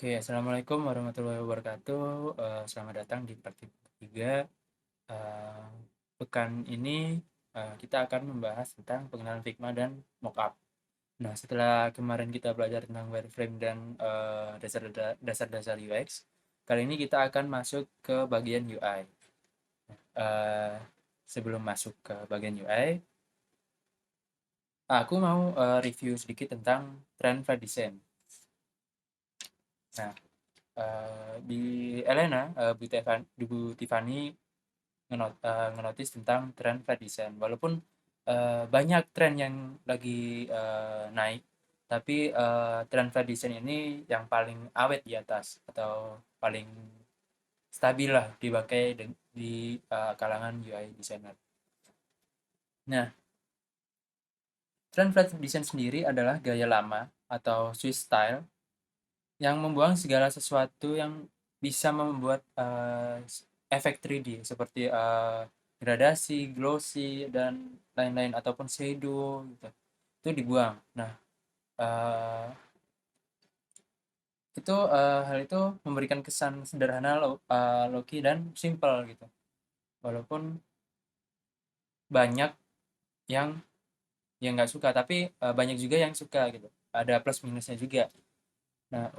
Oke, assalamualaikum warahmatullahi wabarakatuh. Selamat datang di praktik ketiga. Eh, Pekan ini kita akan membahas tentang pengenalan Figma dan mockup. Nah, setelah kemarin kita belajar tentang wireframe dan dasar-dasar UX, kali ini kita akan masuk ke bagian UI. Eh, Sebelum masuk ke bagian UI, aku mau review sedikit tentang tren flat design. Nah, di Elena, Bu Tiffany ngenotis tentang tren flat design. Walaupun banyak tren yang lagi naik, tapi tren flat design ini yang paling awet di atas atau paling stabil lah dipakai di kalangan UI designer. Nah, tren flat design sendiri adalah gaya lama atau Swiss style yang membuang segala sesuatu yang bisa membuat efek 3D seperti gradasi, glossy, dan lain-lain ataupun shadow gitu. Itu dibuang. Nah, uh, hal itu memberikan kesan sederhana, low-key dan simple gitu. Walaupun banyak yang nggak suka, tapi banyak juga yang suka gitu. Ada plus minusnya juga. Nah,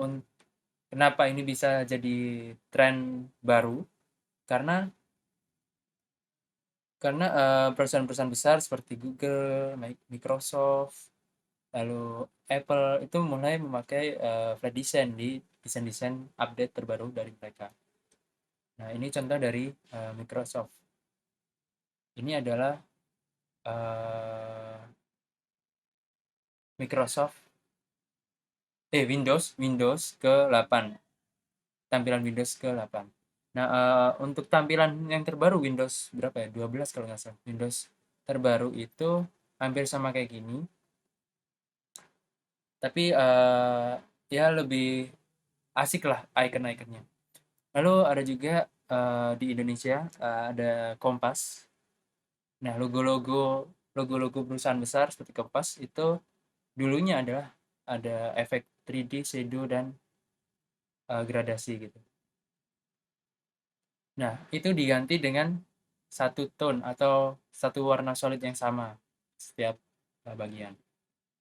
kenapa ini bisa jadi tren baru? Karena perusahaan-perusahaan besar seperti Google, Microsoft, lalu Apple itu mulai memakai flat design di desain-desain update terbaru dari mereka. Nah, ini contoh dari Microsoft. Ini adalah eh, Microsoft Windows ke-8. Tampilan Windows ke-8. Nah, untuk tampilan yang terbaru Windows berapa ya? 12 kalau nggak salah. Windows terbaru itu hampir sama kayak gini. Tapi ya lebih asik lah icon-iconnya. Lalu ada juga di Indonesia ada Kompas. Nah, logo-logo perusahaan besar seperti Kompas itu dulunya adalah ada efek 3D, shadow, dan gradasi gitu. Nah, itu diganti dengan satu tone atau satu warna solid yang sama setiap bagian.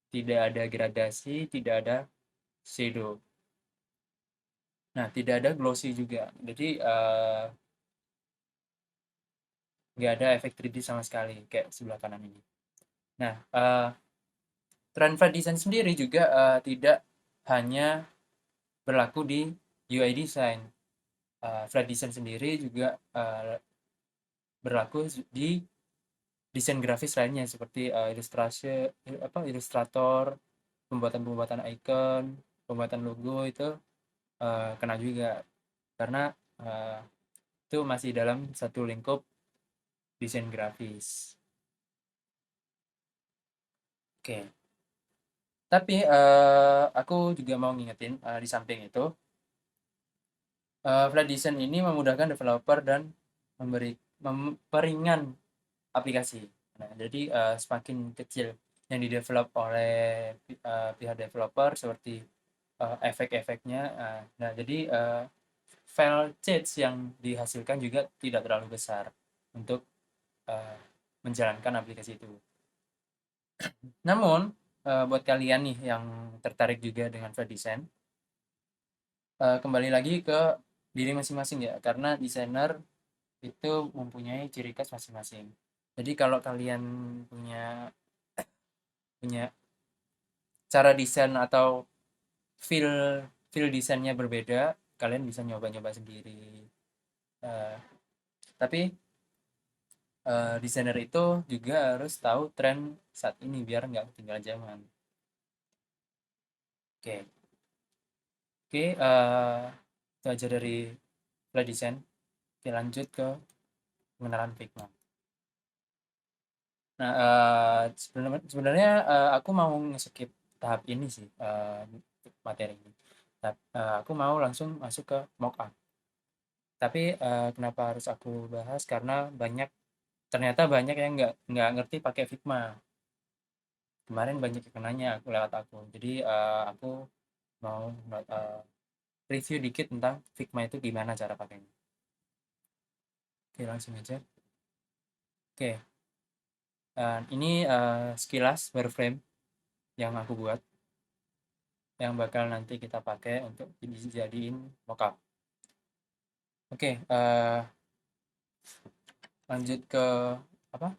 Tidak ada gradasi, tidak ada shadow. Nah, tidak ada glossy juga. Jadi, nggak ada efek 3D sama sekali, kayak sebelah kanan ini. Nah, tren flat design sendiri juga tidak hanya berlaku di UI design. Flat design sendiri juga berlaku di desain grafis lainnya seperti ilustrasi, ilustrator, pembuatan-pembuatan icon, pembuatan logo itu kena juga karena uh, itu masih dalam satu lingkup desain grafis. Oke, tapi aku juga mau ngingetin di samping itu, flat design ini memudahkan developer dan memperingan aplikasi. Nah, jadi semakin kecil yang didevelop oleh pihak developer seperti efek-efeknya. Nah, jadi file change yang dihasilkan juga tidak terlalu besar untuk uh, menjalankan aplikasi itu. Namun, buat kalian nih yang tertarik juga dengan file design, kembali lagi ke diri masing-masing ya, karena desainer itu mempunyai ciri khas masing-masing. Jadi kalau kalian punya punya cara desain atau feel feel desainnya berbeda, kalian bisa nyoba-nyoba sendiri. Uh, tapi desainer itu juga harus tahu tren saat ini biar nggak ketinggalan zaman. Oke, oke, itu aja dari flat design. Oke, lanjut ke pengenalan Figma. Nah, sebenarnya aku mau skip tahap ini sih, materi ini. Aku mau langsung masuk ke mockup. Tapi kenapa harus aku bahas? Karena ternyata banyak yang nggak ngerti pakai Figma. Kemarin banyak yang nanya aku lewat aku. Jadi aku mau review dikit tentang Figma itu gimana cara pakainya. Oke, langsung aja. Oke, ini sekilas wireframe yang aku buat, yang bakal nanti kita pakai untuk dijadiin mockup. Oke, lanjut ke apa?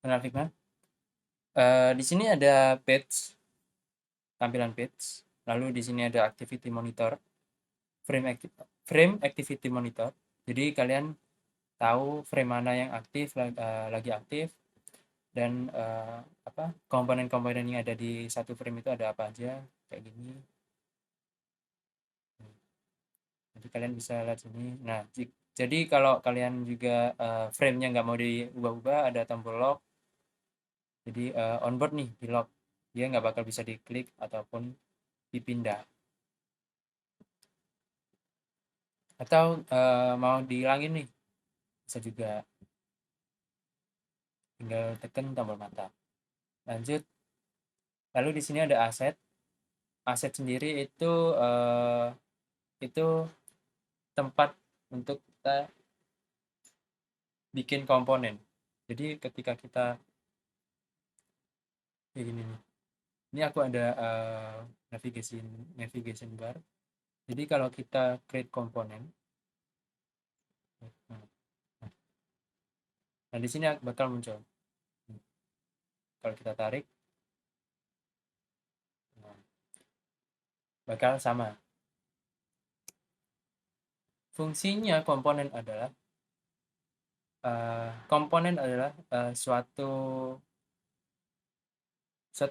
Kenal Figma. Di sini ada page, tampilan page. Lalu di sini ada activity monitor, frame activity monitor. Jadi kalian tahu frame mana yang aktif, lagi aktif, dan apa komponen-komponen yang ada di satu frame itu ada apa aja, kayak gini. Jadi kalian bisa lihat sini. Nah, jadi kalau kalian juga frame-nya nggak mau diubah-ubah, ada tombol lock. Jadi onboard nih di lock, dia nggak bakal bisa diklik ataupun dipindah. Atau mau dihilangin nih, bisa juga, tinggal tekan tombol mata. Lanjut, lalu di sini ada aset. Aset sendiri itu tempat untuk kita bikin komponen. Jadi ketika kita kayak gini nih, ini aku ada navigation bar. Jadi kalau kita create komponen, nah di sini bakal muncul. Kalau kita tarik, nah, bakal sama. Fungsinya komponen adalah suatu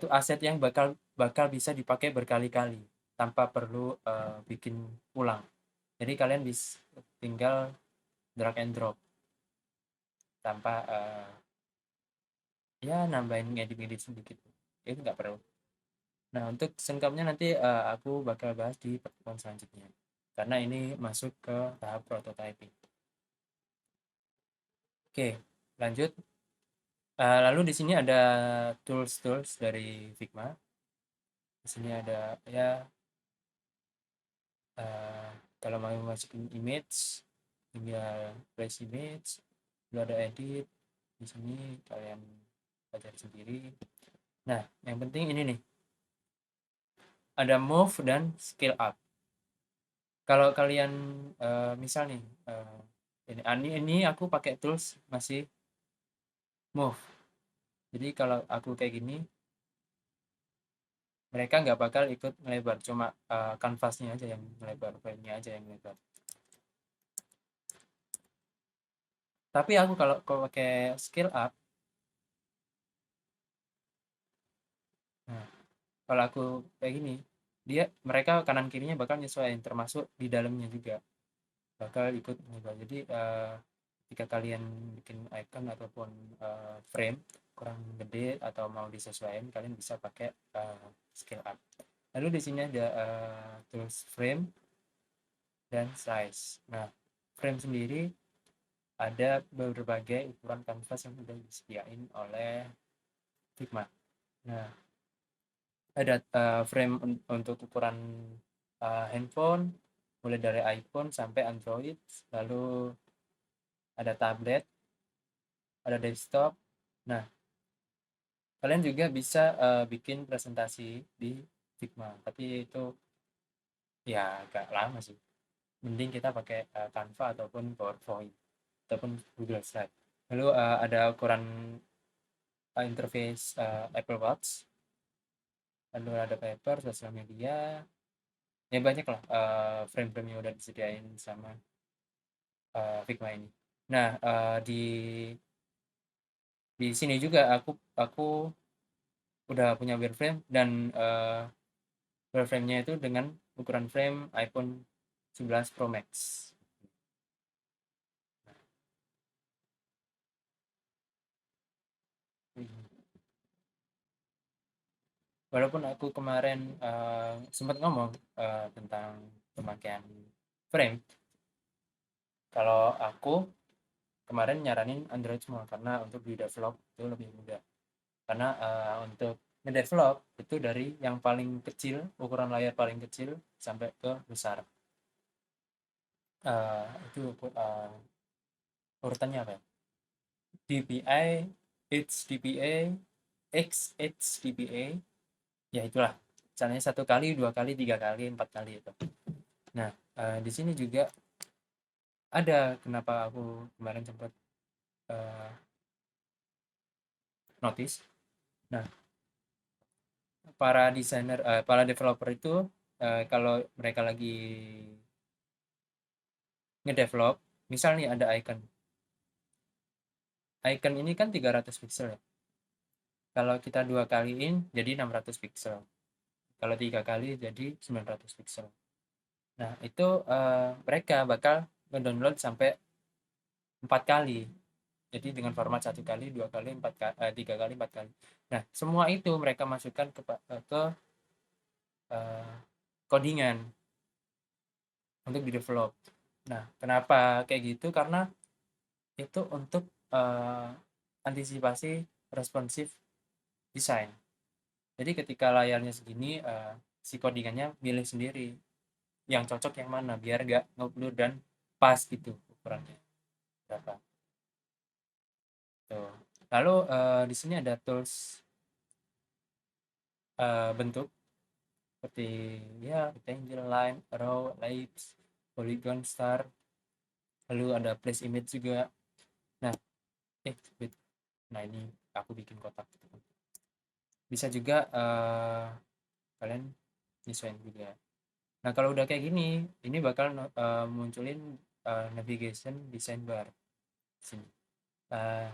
aset yang bakal bisa dipakai berkali-kali tanpa perlu bikin ulang. Jadi kalian bisa tinggal drag and drop tanpa ya nambahin ngedit-ngedit sedikit, itu nggak perlu. Nah, untuk selengkapnya nanti aku bakal bahas di pertemuan selanjutnya karena ini masuk ke tahap prototyping. Oke, lanjut. Lalu di sini ada tools dari Figma. Di sini ada ya, kalau mau masukin image, tinggal place image. Lalu ada edit. Di sini kalian belajar sendiri. Nah, yang penting ini nih, ada move dan scale up. Kalau kalian misal nih, ini aku pakai tools masih move. Jadi kalau aku kayak gini, mereka nggak bakal ikut melebar, cuma kanvasnya aja yang melebar, frame-nya aja yang melebar. Tapi aku kalau pakai scale up, nah, kalau aku kayak gini, mereka kanan kirinya bakal nyesuaiin, termasuk di dalamnya juga bakal ikut melebar. Jadi jika kalian bikin icon ataupun frame kurang gede atau mau disesuaikan, kalian bisa pakai scale up. Lalu di sini ada tools frame dan size. Nah, frame sendiri ada berbagai ukuran kanvas yang sudah disediain oleh Figma. Nah, ada frame untuk ukuran handphone, mulai dari iPhone sampai Android, lalu ada tablet, ada desktop. Nah, kalian juga bisa bikin presentasi di Figma, tapi itu ya agak lama sih. Mending kita pakai Canva ataupun PowerPoint ataupun Google Slide. Lalu ada ukuran interface Apple Watch, lalu ada paper, sosial media, ya banyak lah frame-frame yang udah disediain sama Figma ini. Nah, di sini juga aku udah punya wireframe dan wireframe-nya itu dengan ukuran frame iPhone 11 Pro Max. Walaupun aku kemarin sempat ngomong tentang pemakaian frame, kalau aku kemarin nyaranin Android semua karena untuk di develop itu lebih mudah. Karena untuk ngedevelop itu dari yang paling kecil, ukuran layar paling kecil sampai ke besar. Itu urutannya apa ya? DPI, HDPA, XHDPA, ya itulah. Caranya 1 kali, 2 kali, 3 kali, 4 kali itu. Nah, di sini juga ada kenapa aku kemarin sempat uh, notice. Nah, para desainer, para developer itu kalau mereka lagi ngedevelop, misal nih ada icon. Icon ini kan 300 pixel ya. Kalau kita 2 kaliin jadi 600 pixel. Kalau 3 kali jadi 900 pixel. Nah, itu mereka bakal ngedownload sampai 4 kali. Jadi dengan format 1 kali, 2 kali, 3 kali, 4 kali. Nah, semua itu mereka masukkan ke uh, codingan untuk di develop. Nah, kenapa kayak gitu? Karena itu untuk antisipasi responsif desain. Jadi ketika layarnya segini, si codingannya milih sendiri yang cocok yang mana biar nggak ngeblur dan pas gitu ukurannya berapa. Tuh. Lalu di sini ada tools bentuk seperti ya rectangle, line, arrow, ellipse, polygon, star, lalu ada place image juga. Nah, wait. Nah ini aku bikin kotak. Bisa juga kalian nyesuaiin juga. Nah kalau udah kayak gini, ini bakal munculin navigation design bar sini.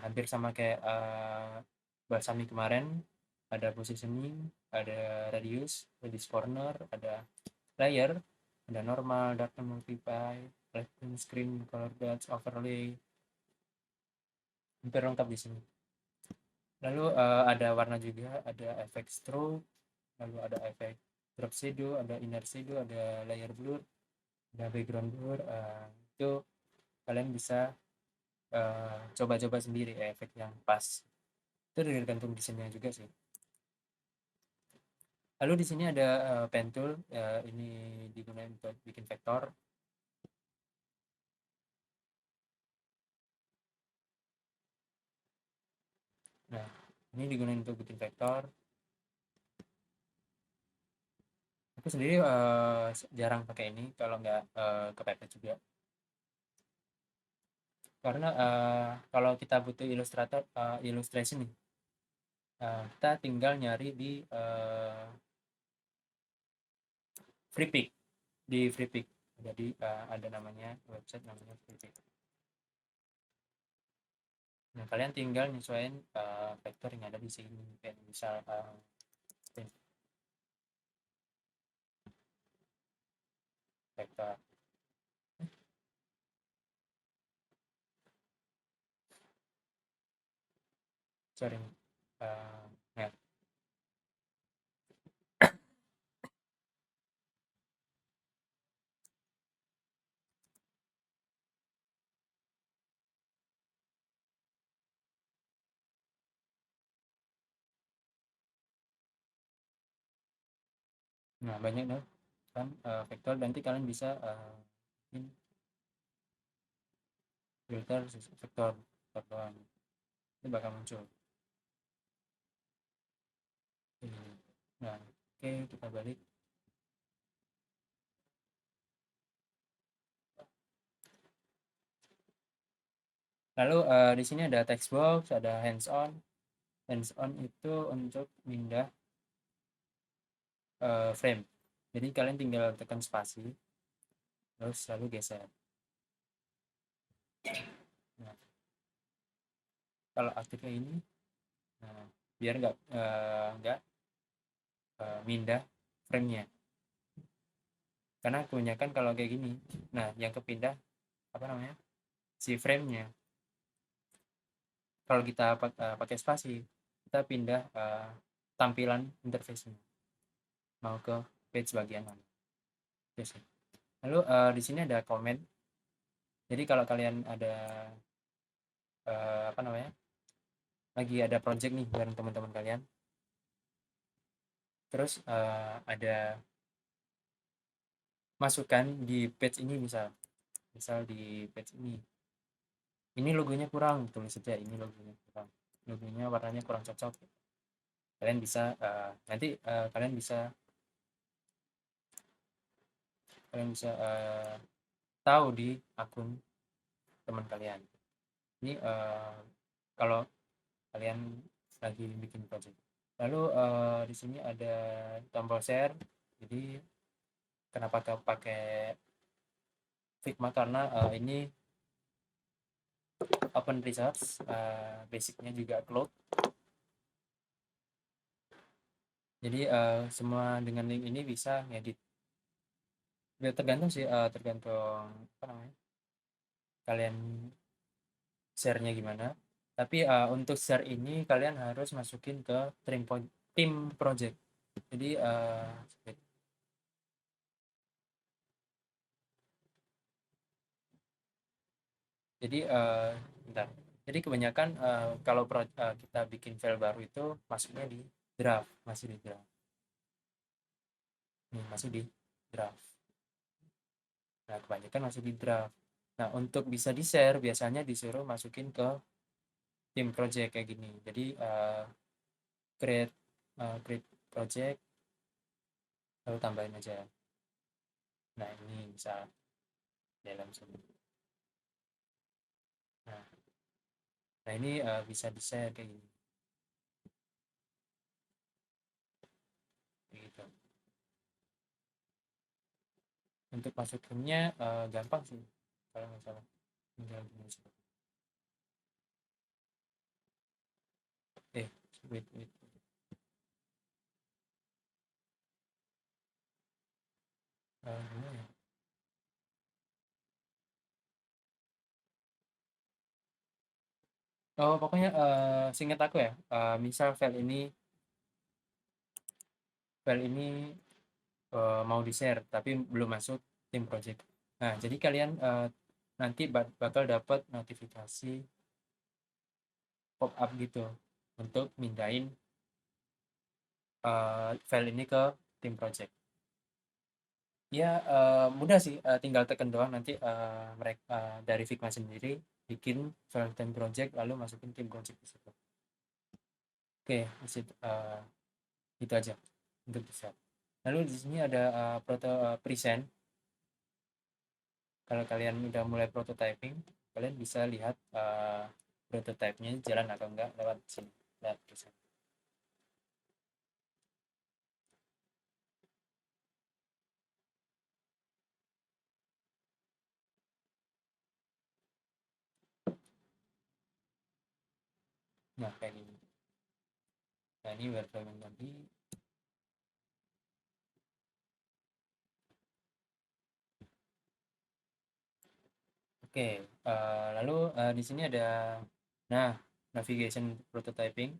Hampir sama kayak Balsami kemarin, ada positioning, ada radius corner, ada layer, ada normal, darken, multiply, flatten, screen, color dodge, overlay, hampir lengkap di sini. Lalu ada warna juga, ada efek stroke, lalu ada efek drop shadow, ada inner shadow, ada layer blur, ada background blur. Itu kalian bisa coba-coba sendiri efek yang pas. Itu tergantung desainnya juga sih. Lalu di sini ada pen tool, ini digunakan untuk bikin vektor. Nah, ini digunakan untuk bikin vektor. Aku sendiri jarang pakai ini kalau nggak kepepet juga. Karena kalau kita butuh ilustrator, illustration nih, kita tinggal nyari di Freepik, di Freepik. Jadi ada namanya website namanya Freepik. Nah, kalian tinggal nyesuaiin vektor yang ada di sini. Kayak misal vektor. Sorry. Ya. Nah, banyak dong kan vektor. Nanti kalian bisa filter vektor doang. Itu bakal muncul. Nah, oke, kita balik. Lalu di sini ada text box, ada hands on. Hands on itu untuk pindah frame. Jadi kalian tinggal tekan spasi, terus lalu geser. Nah, kalau aktifnya ini, nah, biar nggak mindah frame-nya. Karena kebanyakan kalau kayak gini, nah yang kepindah apa namanya si frame-nya. Kalau kita pakai spasi, kita pindah tampilan interface-nya mau ke page bagian mana. Yes. Lalu di sini ada comment. Jadi kalau kalian ada apa namanya lagi ada project nih bareng teman-teman kalian, terus ada masukan di page ini misal, misal di page ini logonya kurang, tulis saja ini logonya kurang, logonya warnanya kurang cocok. Kalian bisa nanti kalian bisa tahu di akun teman kalian. Ini kalau kalian lagi bikin project. Lalu di sini ada tombol share. Jadi kenapa pakai Figma, karena ini open resource, basicnya juga cloud. Jadi semua dengan link ini bisa ngedit. Ya, tergantung sih, tergantung apa namanya, kalian share-nya gimana. Tapi untuk share ini kalian harus masukin ke tim project. Jadi jadi bentar. Jadi kebanyakan kalau kita bikin file baru itu masuknya di draft, masih di draft. Nih, masih di draft. Nah, kebanyakan masih di draft. Nah, untuk bisa di-share biasanya disuruh masukin ke tim project kayak gini. Jadi create create project, lalu tambahin aja. Nah, ini bisa dalam sini. Nah, ini bisa di-share kayak gini. Kayak gitu. Untuk masukinnya gampang sih kalau nggak salah. Tinggal gini sih. Eh, wait. Gimana ya? Oh, pokoknya seingat aku ya, misal file ini mau di-share tapi belum masuk tim project. Nah, jadi kalian nanti bakal dapat notifikasi pop up gitu untuk mindahin file ini ke tim project. Ya, mudah sih, tinggal tekan doang nanti mereka dari Figma sendiri bikin file tim project lalu masukin tim project di situ. Oke, itu aja untuk bisa. Lalu di sini ada present. Kalau kalian udah mulai prototyping, kalian bisa lihat prototipenya jalan atau enggak lewat sini, lewat present. Nah, kayak gini. Nah, ini wireframe tadi. Oke, lalu di sini ada, nah, navigation prototyping,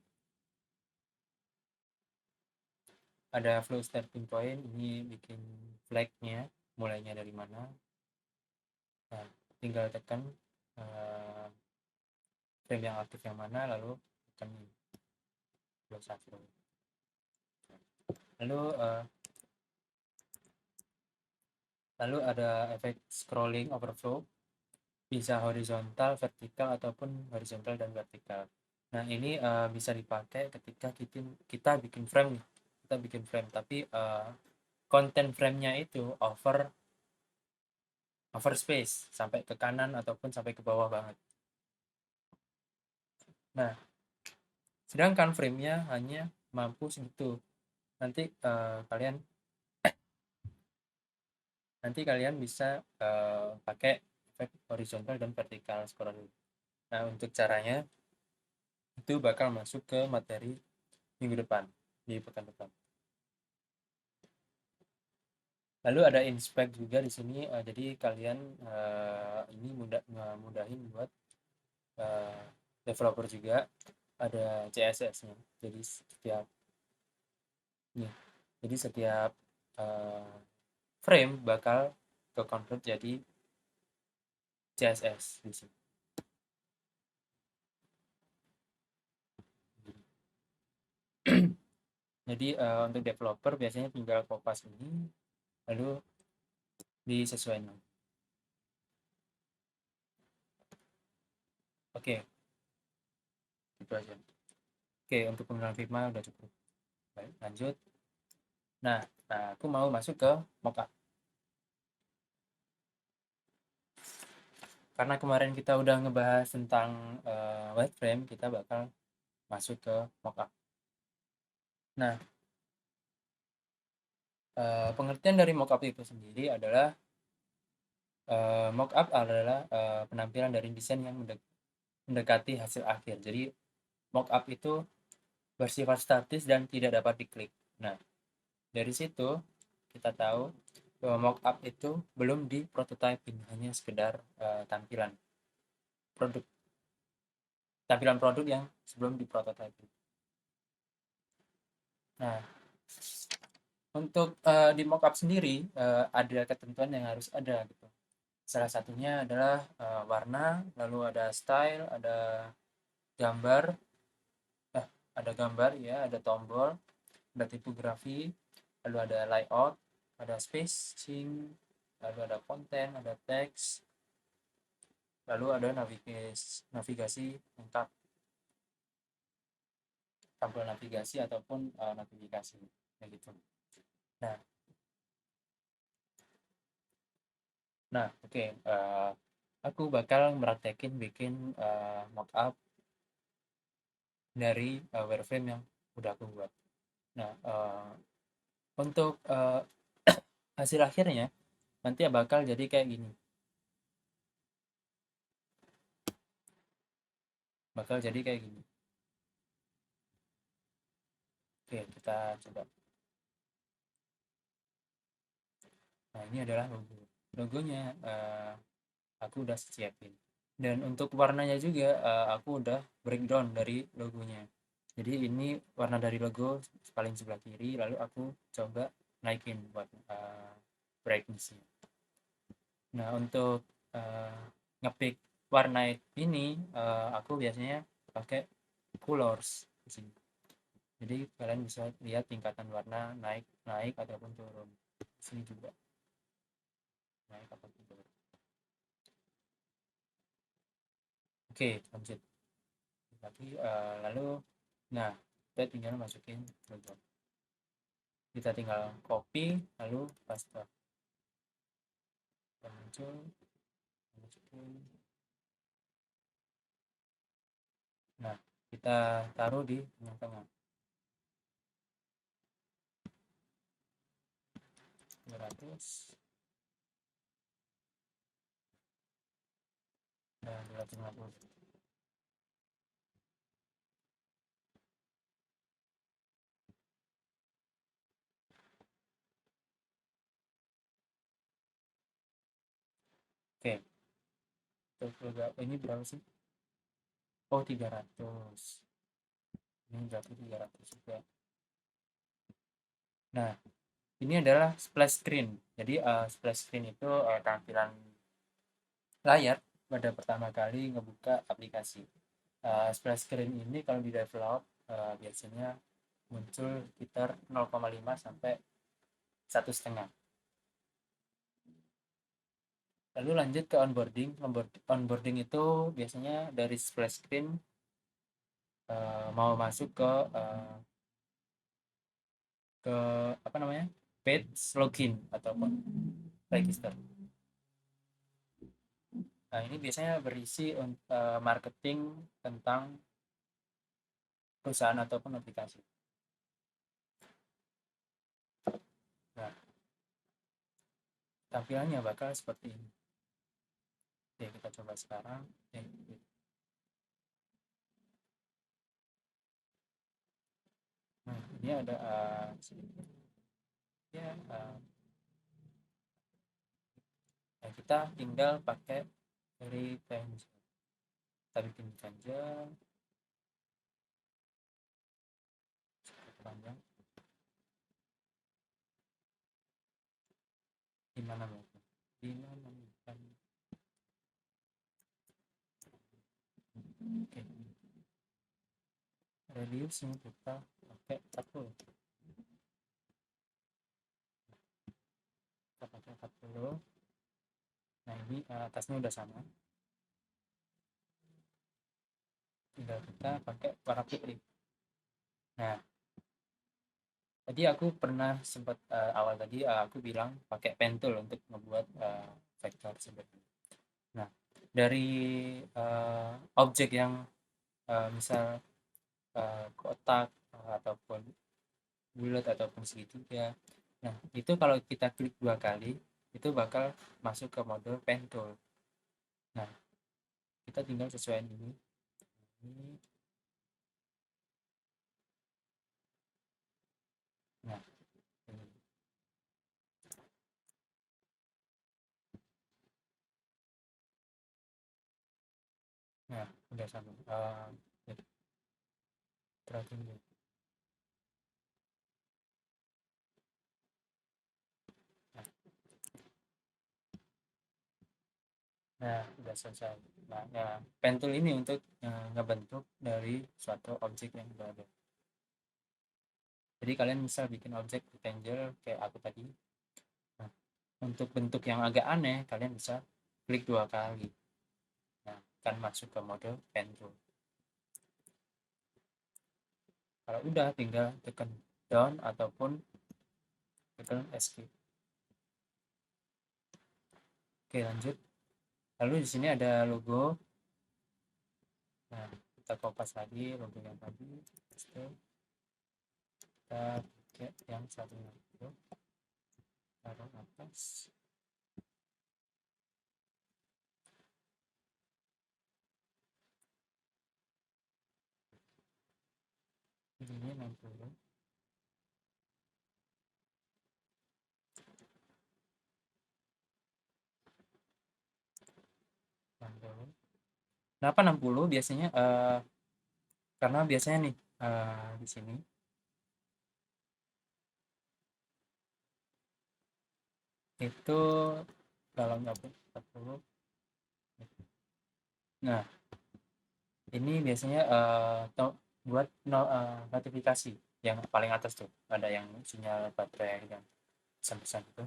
ada flow starting point, ini bikin flagnya, mulainya dari mana. Nah, tinggal tekan frame yang aktif yang mana, lalu tekan close satu. Lalu ada efek scrolling overflow, bisa horizontal, vertikal, ataupun horizontal dan vertikal. Nah, ini bisa dipakai ketika kita bikin frame nih. Kita bikin frame, tapi konten frame-nya itu over space sampai ke kanan ataupun sampai ke bawah banget. Nah, sedangkan frame-nya hanya mampu segitu. Nanti kalian bisa pakai efek horizontal dan vertikal scrolling. Nah, untuk caranya itu bakal masuk ke materi minggu depan, di pekan depan. Lalu ada inspect juga di sini, jadi kalian ini mudahin buat uh, developer juga. Ada CSS-nya. Nih, jadi setiap uh, frame bakal ke convert jadi CSS di sini. Jadi untuk developer biasanya tinggal kopas ini lalu disesuaikan. Oke, itu aja. Oke, untuk pengenalan Figma udah cukup. Baik, lanjut. Nah, aku mau masuk ke mockup. Karena kemarin kita udah ngebahas tentang wireframe, kita bakal masuk ke mockup. Nah, pengertian dari mockup itu sendiri adalah mockup adalah penampilan dari desain yang mendekati hasil akhir. Jadi mockup itu bersifat statis dan tidak dapat diklik. Nah, dari situ kita tahu bahwa mockup itu belum di prototyping, hanya sekedar tampilan produk tampilan produk yang sebelum di prototyping. Nah, untuk di mockup sendiri ada ketentuan yang harus ada gitu. Salah satunya adalah warna, lalu ada style, gambar, eh, ada gambar ya, ada tombol, ada tipografi, lalu ada layout, ada spacing, lalu ada konten, ada teks, lalu ada navigasi lengkap, tampil navigasi ataupun notifikasi kayak gitu. Nah, oke. Aku bakal meraktekin bikin mockup dari wireframe yang udah aku buat. Nah, untuk hasil akhirnya nanti bakal jadi kayak gini. Bakal jadi kayak gini. Oke, kita coba. Nah, ini adalah logo. Logonya aku udah siapin. Dan untuk warnanya juga aku udah breakdown dari logonya. Jadi ini warna dari logo paling sebelah kiri, lalu aku coba naikin buat brightness-nya. Nah, untuk uh, ngepick warna ini aku biasanya pakai colors di sini. Jadi kalian bisa lihat tingkatan warna naik naik ataupun turun. Di sini juga naik ataupun turun. Oke, lanjut. Tapi lalu nah, kita tinggal masukin logo. Kita tinggal copy lalu paste. Muncul, masukin. Nah, kita taruh di tengah-tengah. 200 dan 250. Oke, ini berapa sih? Oh, 300. Ini berarti 300 juga. Nah, ini adalah splash screen. Jadi splash screen itu tampilan layar pada pertama kali ngebuka aplikasi. Splash screen ini kalau di develop biasanya muncul sekitar 0,5 sampai 1,5. Lalu lanjut ke onboarding. Onboarding itu biasanya dari splash screen mau masuk ke apa namanya, page login ataupun register. Nah, ini biasanya berisi marketing tentang perusahaan ataupun aplikasi. Nah, tampilannya bakal seperti ini. Oke, kita coba sekarang. Nah, ini ada sedikit ya, kita tinggal pakai dari pencil. Kita bikin panjang, panjang. Di mana mau? Di mana? Oke. Radiusnya kita pakai 40. Kita pakai 40. Nah, ini atasnya udah sama. tinggal kita pakai warna putih. Nah, tadi aku pernah sempat awal tadi aku bilang pakai pen tool untuk membuat vektor sebenarnya. Nah, dari objek yang misal kotak ataupun bulat ataupun segitiga. Nah, itu kalau kita klik 2 kali, itu bakal masuk ke mode pen tool. Nah, kita tinggal sesuaikan ini. Nah, ini. Nah, udah sama. Tracking dulu. Nah, nah, udah selesai. Nah, ya, pen tool ini untuk ngebentuk dari suatu objek yang udah ada. Jadi kalian bisa bikin objek rectangle kayak aku tadi. Nah, untuk bentuk yang agak aneh, kalian bisa klik 2 kali. Nah, akan masuk ke mode pen tool. Kalau udah tinggal tekan down ataupun tekan escape. Oke, lanjut. Lalu di sini ada logo. Nah, kita kopas lagi logo yang tadi. Kita pakai yang satunya itu taruh atas. Ini 60. Kenapa 60? Biasanya karena biasanya nih di sini itu kalau nggak 40. Nah, ini biasanya buat notifikasi yang paling atas tuh ada yang sinyal baterai yang pesan-pesan itu.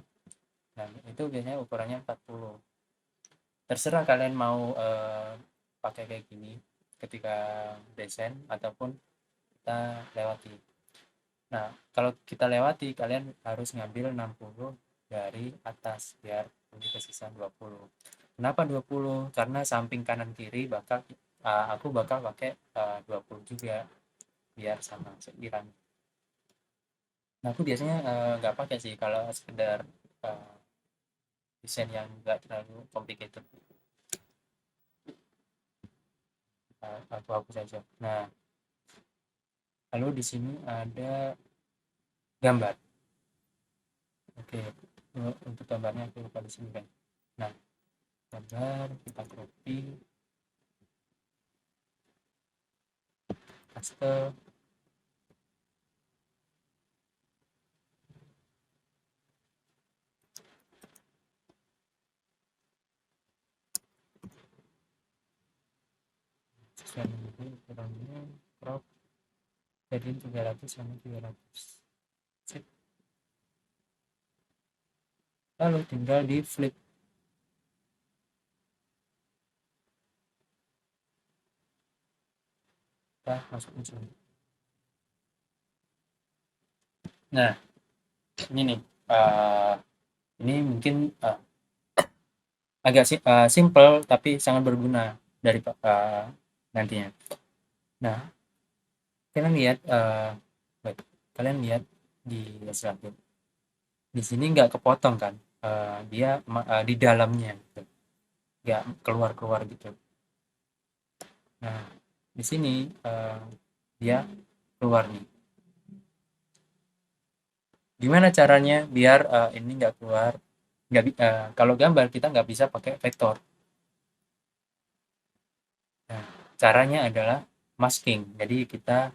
Nah, itu biasanya ukurannya 40. Terserah kalian mau pakai kayak gini ketika desain ataupun kita lewati. Nah, kalau kita lewati kalian harus ngambil 60 dari atas biar ini tersisa 20. Kenapa 20? Karena samping kanan kiri bakal aku bakal pakai 20 juga biar sama seiran. Nah, aku biasanya nggak pakai sih kalau sekedar eh, desain yang nggak terlalu complicated. Aku hapus saja. Nah, lalu di sini ada gambar. Oke, untuk gambarnya aku lupa di sini kan. Nah, gambar kita copy, paste. Sesuai ini ukurannya crop jadi 300 sama 300. Sip. Lalu tinggal di flip. Kita masukin sini. Nah, ini nih. Ini mungkin agak simple tapi sangat berguna dari nantinya. Nah, kalian lihat kalian lihat di slide di sini nggak kepotong kan, dia di dalamnya gitu. Nggak keluar keluar gitu. Nah, di sini dia keluar nih. Gimana caranya biar ini nggak keluar? Nggak kalau gambar kita nggak bisa pakai vektor. Nah, caranya adalah masking. Jadi kita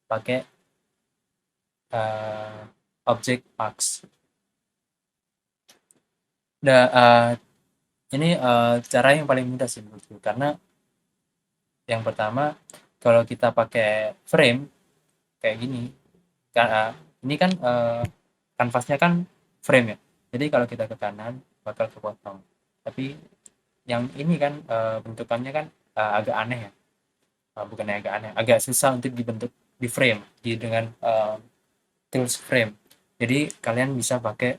pakai objek mask. Nah, ini cara yang paling mudah sih menurutku karena yang pertama kalau kita pakai frame kayak gini, ini kan kanvasnya kan frame ya. Jadi kalau kita ke kanan bakal kepotong. Tapi yang ini kan bentukannya kan agak aneh ya. bukannya agak aneh, agak susah untuk dibentuk di frame dengan tools frame. Jadi kalian bisa pakai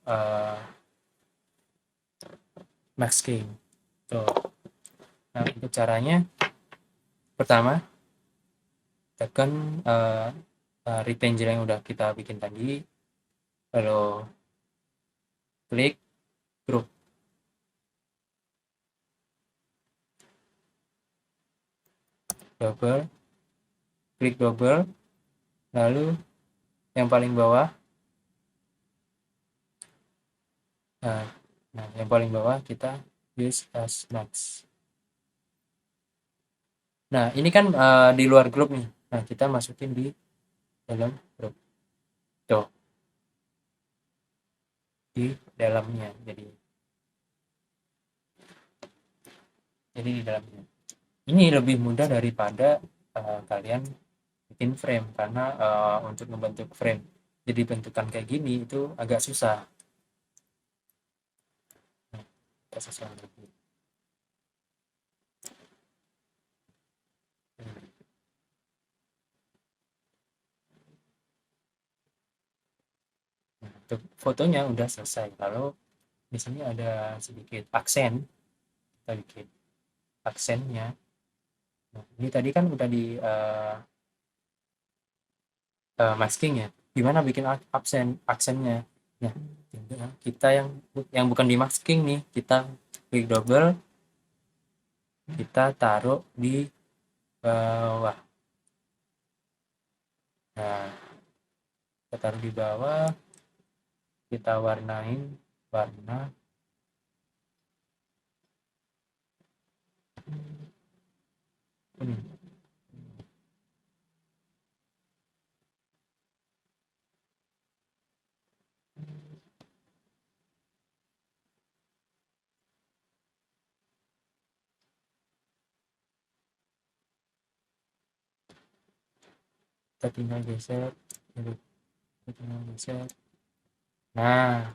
uh, masking tuh. Nah, untuk caranya, pertama tekan rectangle yang udah kita bikin tadi, lalu klik group, double, klik double, lalu yang paling bawah, nah, yang paling bawah kita use as max. Nah, ini kan di luar grup nih. Nah, kita masukin di dalam grup. Tuh, di dalamnya. Jadi di dalamnya. Ini lebih mudah daripada kalian bikin frame, karena untuk membentuk frame jadi bentukan kayak gini itu agak susah. Nah, kita susah lagi. Nah, untuk fotonya udah selesai. Lalu di sini ada sedikit aksen, kita bikin aksennya. Nah, ini tadi kan udah di masking ya. Gimana bikin aksennya? Nah, kita yang bukan di masking nih, kita klik double, kita taruh di bawah. Nah, kita taruh di bawah, kita warnain warna kuning. Kita tinggal geser, kita tinggal geser. Nah,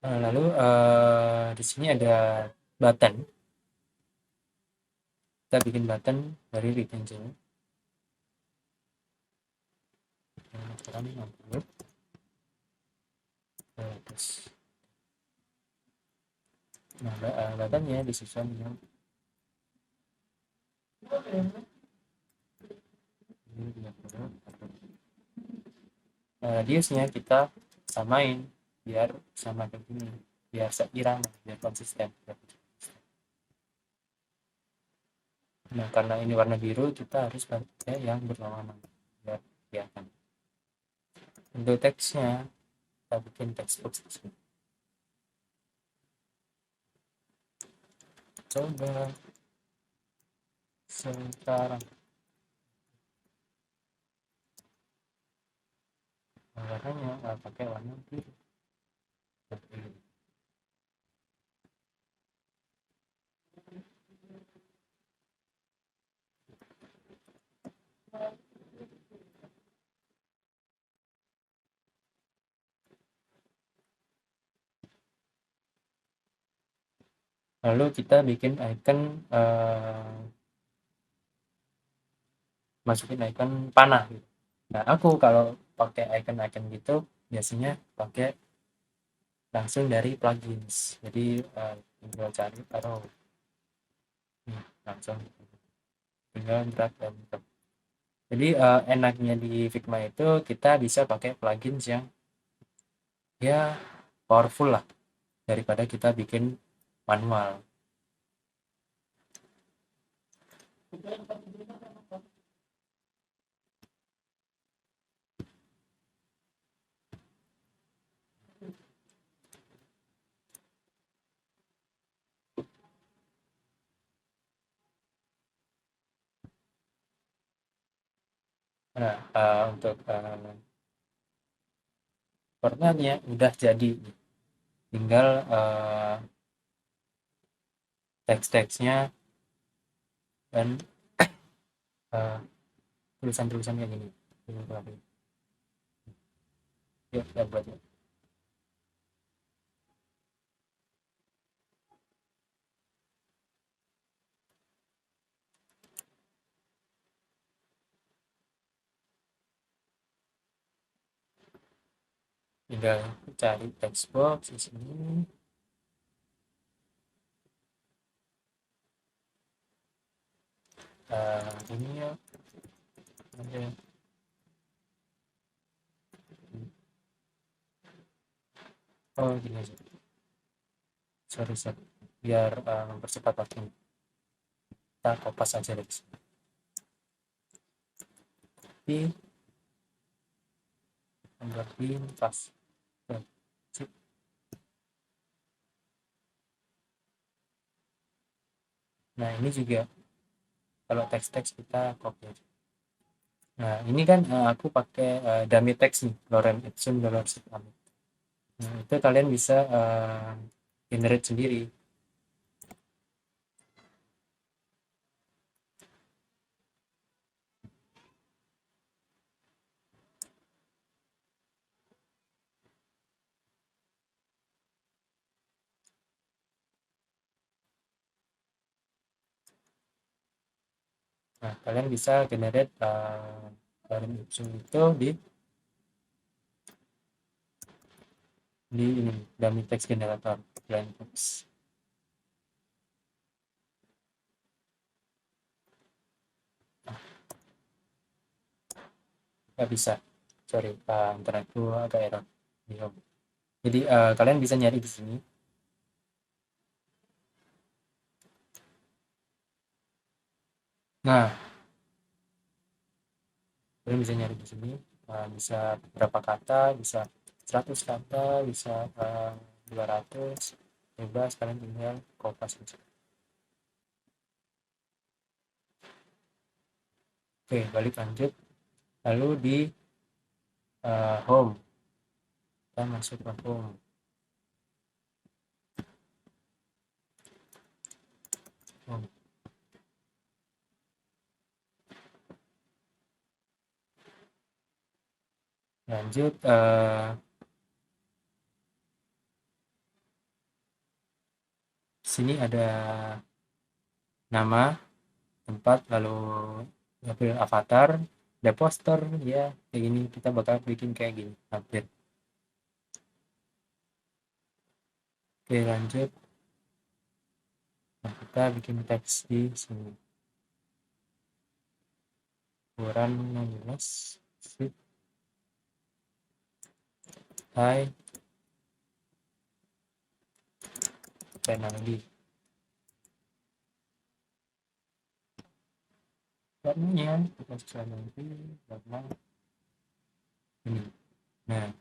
lalu di sini ada button. Kita bikin button dari rectangle. Terus, nah, buttonnya disusun dengan radiusnya kita samain biar sama kayak gini, biar seirama, biar konsisten. Nah, karena ini warna biru, kita harus pakai yang berlawanan biar kelihatan. Untuk teksnya, kita bikin teks box di sini. Coba sekarang warnanya pakai warna biru. Lalu kita bikin icon, masukin icon panah gitu. Nah, aku kalau pakai icon-icon gitu biasanya pakai langsung dari plugins. Jadi tinggal cari taruh langsung, tinggal drag dan drop. Jadi enaknya di Figma itu kita bisa pakai plugins yang ya powerful lah daripada kita bikin manual. Nah, untuk warnanya udah jadi, tinggal teks-teksnya dan uh, tulisan-tulisan kayak gini. Yuk, kita buat ya. Tinggal cari text box di sini. Ini ya. Ada. Oh, gini aja. Sorry. Biar mempercepat waktu. Kita kopas aja dari sini. Tapi gambar pas. Sip. Nah, ini juga kalau teks-teks kita copy aja. Nah, ini kan aku pakai dummy text nih, Lorem Ipsum Dolor Sit Amit. Nah, itu kalian bisa generate sendiri. Nah, kalian bisa generate Lorem Ipsum itu di ini dummy text generator plain text. Nggak bisa, sorry, internetku agak error. Jadi kalian bisa nyari di sini. Nah, kalian bisa nyari di sini. Bisa berapa kata, bisa 100 kata, bisa 200. Bebas, kalian tinggal kopas aja. Oke, balik lanjut. Lalu di home, kita masuk ke home. Lanjut sini ada nama, tempat, lalu avatar, ada poster, ya kayak gini. Kita bakal bikin kayak gini hampir. Oke, lanjut. Nah, kita bikin teks di sini. Ukuran 16. Sip. Hai. Channel lagi. Warnanya kita sesuai nanti warna ini. Nah,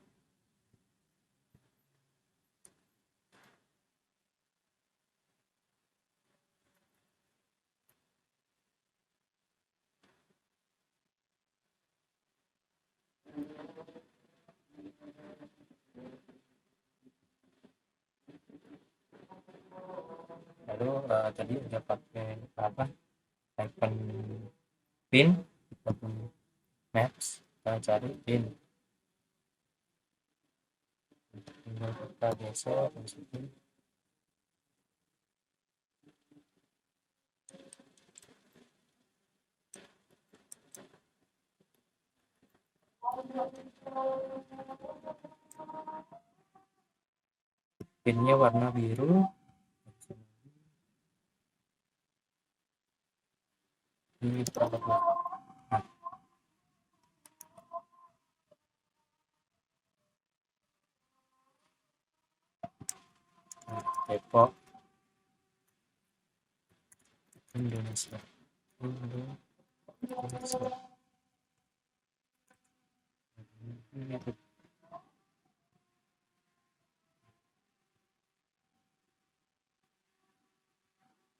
lalu tadi udah pakai apa? Icon pin ataupun maps. Kita cari pin. Tinggal kita geser di sini. Pinnya warna biru. Ini perangkatnya. Depok, Indonesia. Indonesia.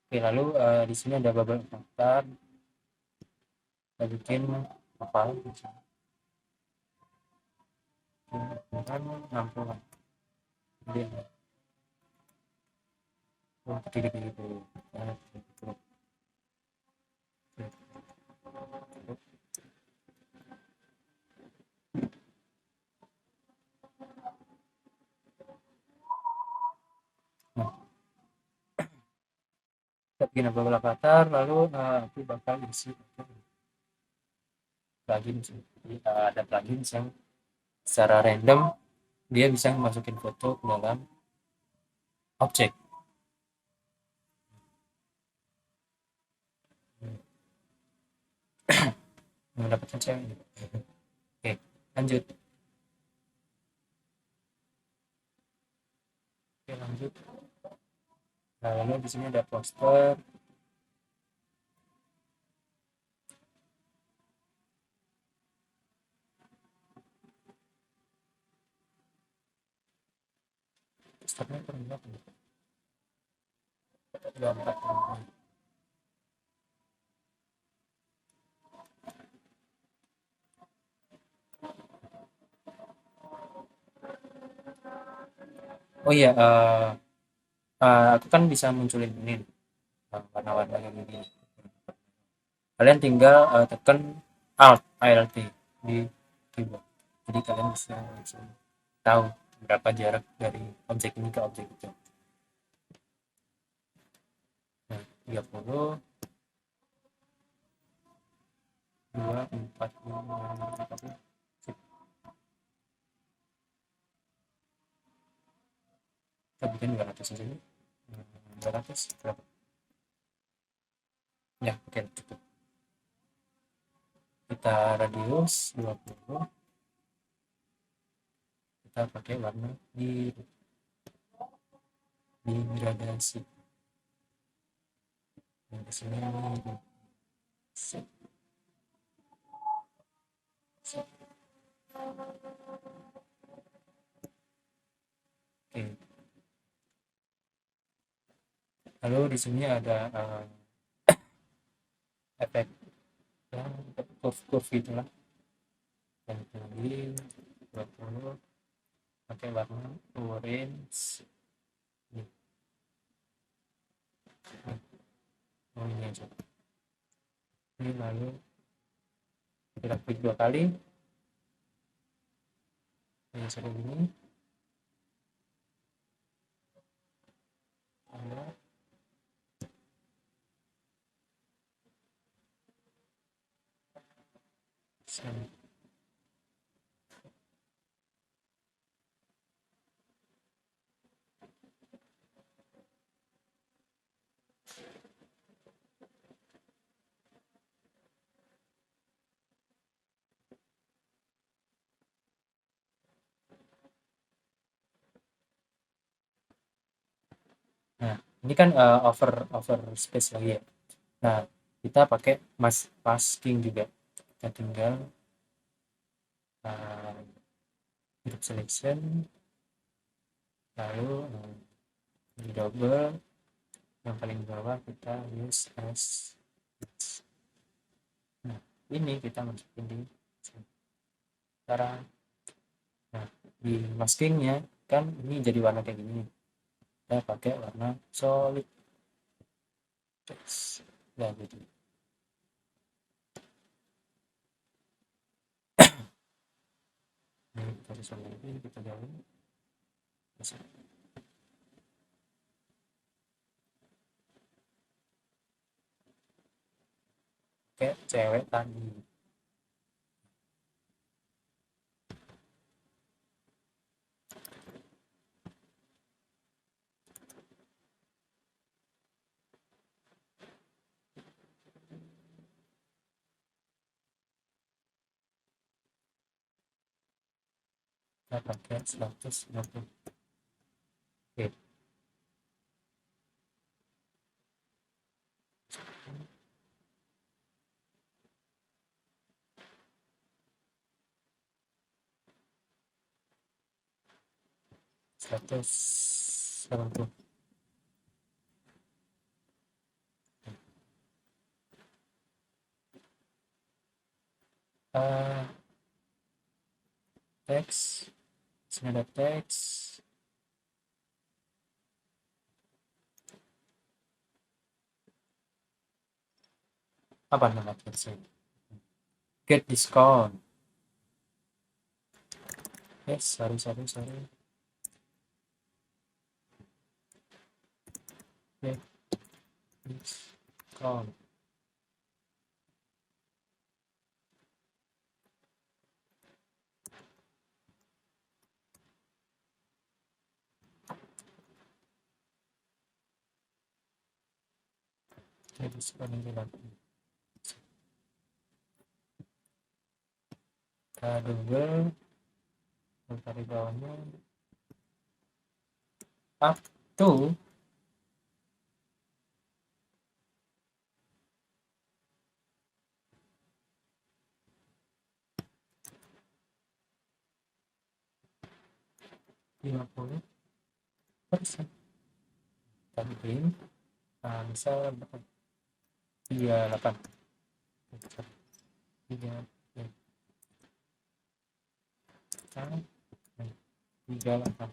Oke, lalu di sini ada beberapa daftar. Kita bikin apa? Ukuran 60-an. Oh, gede-gede. Nah, kita bikin beberapa avatar, lalu aku bakal isi plugin sih. Jadi, ada plugin yang secara random dia bisa masukin foto ke dalam objek. Mendapatkan cewek. Oke, lanjut. Oke, lanjut. Nah, lalu di sini ada poster. Posternya terlihat gambar. Oh iya, aku kan bisa munculin ini warna-warna kayak gini. Kalian tinggal tekan Alt di keyboard. Jadi kalian bisa langsung tahu berapa jarak dari objek ini ke objek itu. Nah, 30, 2, 4, 5, 6, sip. Kita bikin 200 aja nih. 200 berapa? Ya, oke, cukup. Kita radius 20, kita pakai warna biru di gradasi. Yang di sini biru. Sip, sip. Oke. Lalu di sini ada efek ya, curve gitulah. Dan pilih 20 pakai warna orange. Nih, oh ini aja. Ini lalu kita klik 2 kali. Ini seperti ini. Nah, ini kan over over space lagi ya. Nah, kita pakai masking juga. Kita tinggal uh, group selection, lalu di double yang paling bawah kita use as. Nah, ini kita masukin di sekarang. Nah, di maskingnya kan ini jadi warna kayak gini. Kita pakai warna solid. Nah, gitu. Ini kita bisa lagi, kita jauhin. Kayak cewek tadi. Kita pakai 150. Oke. 180. uh, Teks, sini ada teks. Apa nama teksnya? Get discount. Yes, sorry. Oke, count. Jadi sekarang kita double tarik bawahnya up to %50. Kita bikin misal 38 38.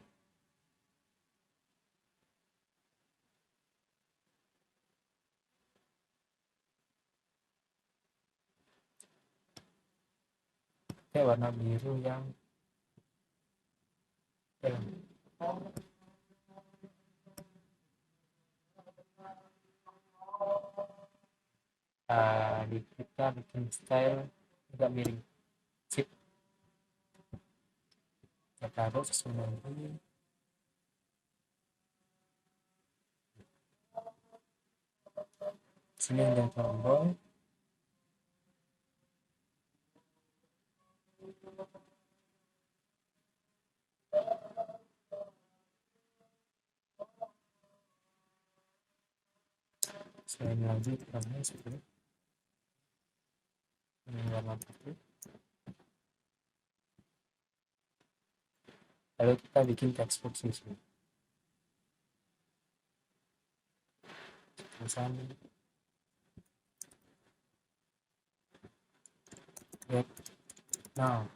Oke, warna biru yang kita bikin style agak miring, sip. Kita taruh sesuai lagi sini ada tombol. Selain lagi kita seperti ini warna putih. Lalu kita bikin text box di sini. Tulisan get now.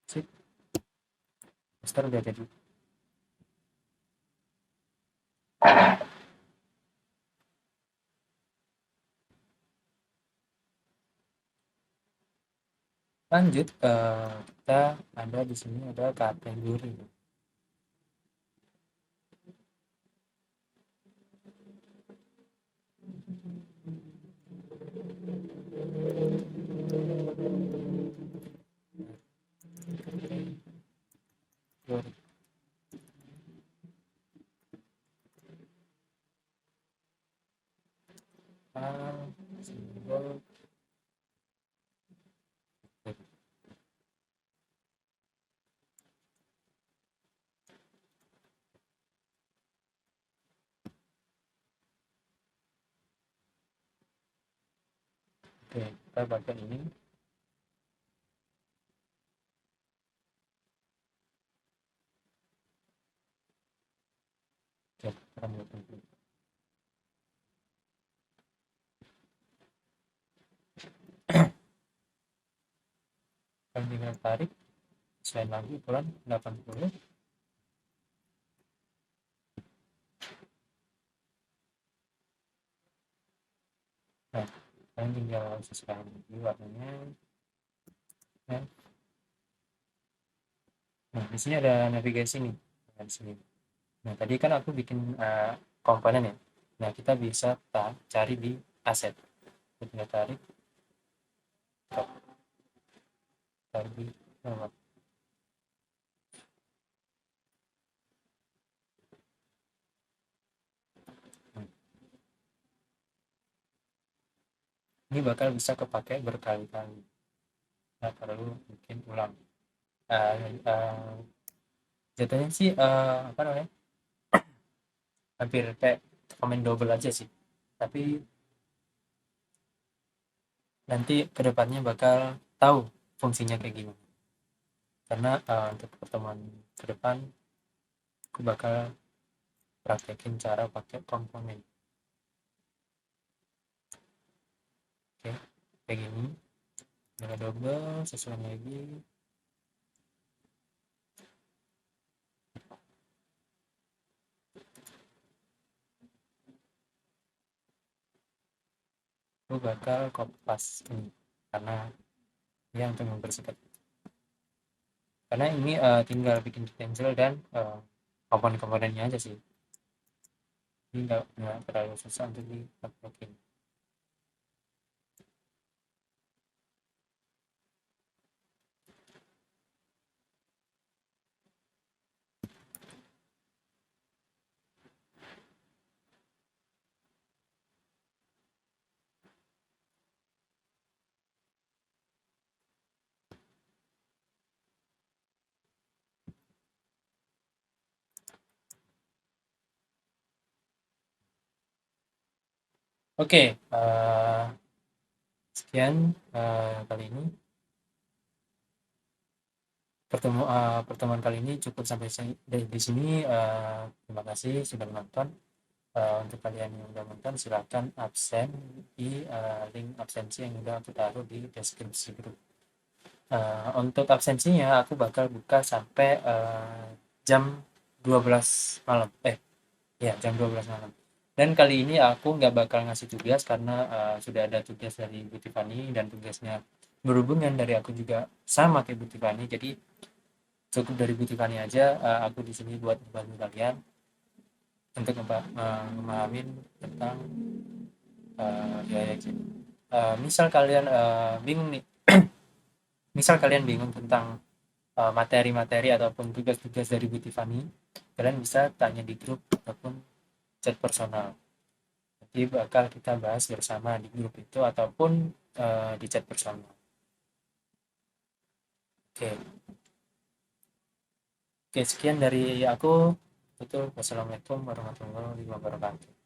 Sip. Poster udah jadi. Lanjut, kita ada di sini ada kategori. Simbol. Oke, kita baca ini. Oke, kita mulai. Kita tinggal tarik selain lagi ukuran 80. Nah, kalian tinggal sesuaikan lagi warnanya. Nah, di sini ada navigasi nih. Nah, di sini. Nah, tadi kan aku bikin komponen ya. Nah, kita bisa cari di aset. Kita tarik di nomor. Ini bakal bisa kepakai berkali-kali. Nggak perlu bikin ulang. Jatuhnya sih apa namanya? Hampir kayak komen double aja sih. Tapi nanti kedepannya bakal tahu fungsinya kayak gimana. Karena untuk pertemuan ke depan aku bakal praktekin cara pakai komponen. Oke, kayak gini. Dengan double sesuai lagi. aku bakal kopas ini karena ya untuk membersihkan, karena ini tinggal bikin stencil dan komponen-komponennya aja sih, ini nggak terlalu susah untuk di uploadin. Oke, sekian kali ini pertemuan kali ini cukup sampai di sini. Terima kasih sudah menonton. Untuk kalian yang udah nonton silahkan absen di link absensi yang udah aku taruh di deskripsi grup. Untuk absensinya aku bakal buka sampai jam 12 malam. Ya, jam 12 malam. Dan kali ini aku nggak bakal ngasih tugas karena sudah ada tugas dari Bu Tiffany dan tugasnya berhubungan dari aku juga sama kayak Bu Tiffany. Jadi cukup dari Bu Tiffany aja. Aku di sini buat membantu kalian untuk memahami tentang biaya gym. Misal kalian bingung nih, misal kalian bingung tentang materi-materi ataupun tugas-tugas dari Bu Tiffany, kalian bisa tanya di grup ataupun chat personal. Jadi bakal kita bahas bersama di grup itu ataupun di chat personal. Oke, oke, sekian dari aku. Itu wassalamualaikum warahmatullahi wabarakatuh.